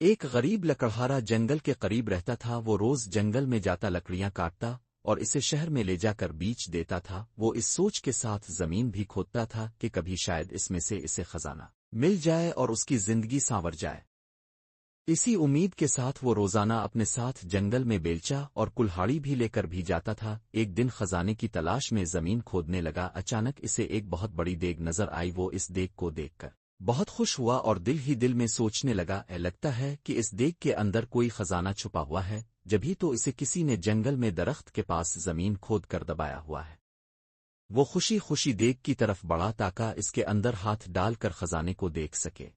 ایک غریب لکڑہارا جنگل کے قریب رہتا تھا۔ وہ روز جنگل میں جاتا، لکڑیاں کاٹتا اور اسے شہر میں لے جا کر بیچ دیتا تھا۔ وہ اس سوچ کے ساتھ زمین بھی کھودتا تھا کہ کبھی شاید اس میں سے اسے خزانہ مل جائے اور اس کی زندگی سانور جائے۔ اسی امید کے ساتھ وہ روزانہ اپنے ساتھ جنگل میں بیلچا اور کلہاڑی بھی لے کر بھی جاتا تھا۔ ایک دن خزانے کی تلاش میں زمین کھودنے لگا، اچانک اسے ایک بہت بڑی دیگ نظر آئی۔ وہ اس دیگ کو دیکھ کر بہت خوش ہوا اور دل ہی دل میں سوچنے لگا، لگتا ہے کہ اس دیگ کے اندر کوئی خزانہ چھپا ہوا ہے، جبھی تو اسے کسی نے جنگل میں درخت کے پاس زمین کھود کر دبایا ہوا ہے۔ وہ خوشی خوشی دیگ کی طرف بڑھا تاکہ اس کے اندر ہاتھ ڈال کر خزانے کو دیکھ سکے۔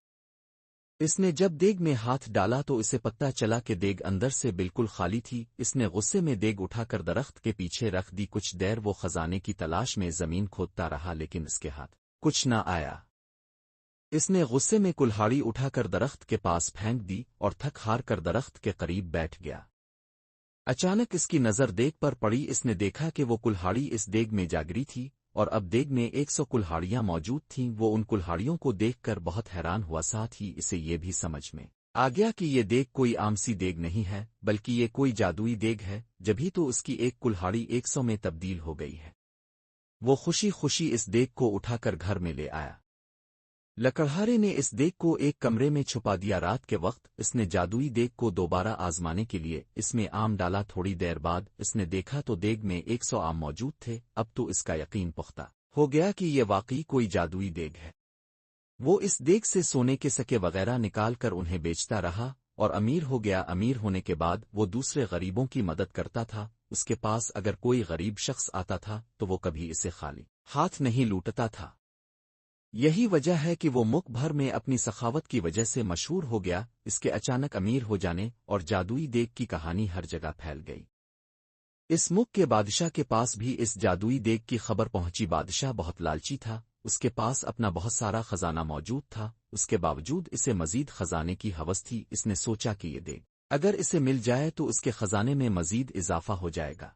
اس نے جب دیگ میں ہاتھ ڈالا تو اسے پتہ چلا کہ دیگ اندر سے بالکل خالی تھی۔ اس نے غصے میں دیگ اٹھا کر درخت کے پیچھے رکھ دی۔ کچھ دیر وہ خزانے کی تلاش میں زمین کھودتا رہا لیکن اس کے ہاتھ کچھ نہ آیا۔ اس نے غصے میں کلہاڑی اٹھا کر درخت کے پاس پھینک دی اور تھک ہار کر درخت کے قریب بیٹھ گیا۔ اچانک اس کی نظر دیگ پر پڑی۔ اس نے دیکھا کہ وہ کلہاڑی اس دیگ میں جاگری تھی اور اب دیگ میں 100 کلہاڑیاں موجود تھیں۔ وہ ان کلہاڑیوں کو دیکھ کر بہت حیران ہوا، ساتھ ہی اسے یہ بھی سمجھ میں آ گیا کہ یہ دیگ کوئی عام سی دیگ نہیں ہے بلکہ یہ کوئی جادوئی دیگ ہے، جبھی تو اس کی ایک کلہاڑی 100 میں تبدیل ہو گئی ہے۔ وہ خوشی خوشی اس دیگ کو اٹھا کر گھر میں لے آیا۔ لکڑہارے نے اس دیگ کو ایک کمرے میں چھپا دیا۔ رات کے وقت اس نے جادوئی دیگ کو دوبارہ آزمانے کے لیے اس میں آم ڈالا۔ تھوڑی دیر بعد اس نے دیکھا تو دیگ میں 100 آم موجود تھے۔ اب تو اس کا یقین پختہ ہو گیا کہ یہ واقعی کوئی جادوئی دیگ ہے۔ وہ اس دیگ سے سونے کے سکے وغیرہ نکال کر انہیں بیچتا رہا اور امیر ہو گیا۔ امیر ہونے کے بعد وہ دوسرے غریبوں کی مدد کرتا تھا۔ اس کے پاس اگر کوئی غریب شخص آتا تھا تو وہ کبھی اسے خالی ہاتھ نہیں لوٹتا تھا۔ یہی وجہ ہے کہ وہ ملک بھر میں اپنی سخاوت کی وجہ سے مشہور ہو گیا۔ اس کے اچانک امیر ہو جانے اور جادوئی دیگ کی کہانی ہر جگہ پھیل گئی۔ اس ملک کے بادشاہ کے پاس بھی اس جادوئی دیگ کی خبر پہنچی۔ بادشاہ بہت لالچی تھا، اس کے پاس اپنا بہت سارا خزانہ موجود تھا، اس کے باوجود اسے مزید خزانے کی ہوس تھی۔ اس نے سوچا کہ یہ دیگ اگر اسے مل جائے تو اس کے خزانے میں مزید اضافہ ہو جائے گا۔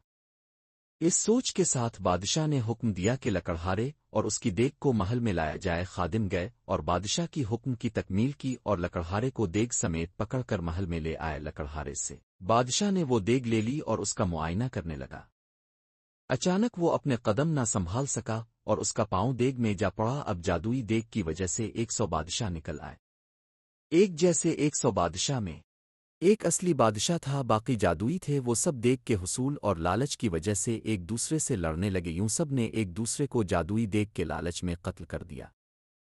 اس سوچ کے ساتھ بادشاہ نے حکم دیا کہ لکڑہارے اور اس کی دیگ کو محل میں لایا جائے۔ خادم گئے اور بادشاہ کی حکم کی تکمیل کی اور لکڑہارے کو دیگ سمیت پکڑ کر محل میں لے آئے۔ لکڑہارے سے بادشاہ نے وہ دیگ لے لی اور اس کا معائنہ کرنے لگا۔ اچانک وہ اپنے قدم نہ سنبھال سکا اور اس کا پاؤں دیگ میں جا پڑا۔ اب جادوئی دیگ کی وجہ سے 100 بادشاہ نکل آئے۔ ایک جیسے 100 بادشاہ میں ایک اصلی بادشاہ تھا، باقی جادوئی تھے۔ وہ سب دیگ کے حصول اور لالچ کی وجہ سے ایک دوسرے سے لڑنے لگے۔ یوں سب نے ایک دوسرے کو جادوئی دیگ کے لالچ میں قتل کر دیا۔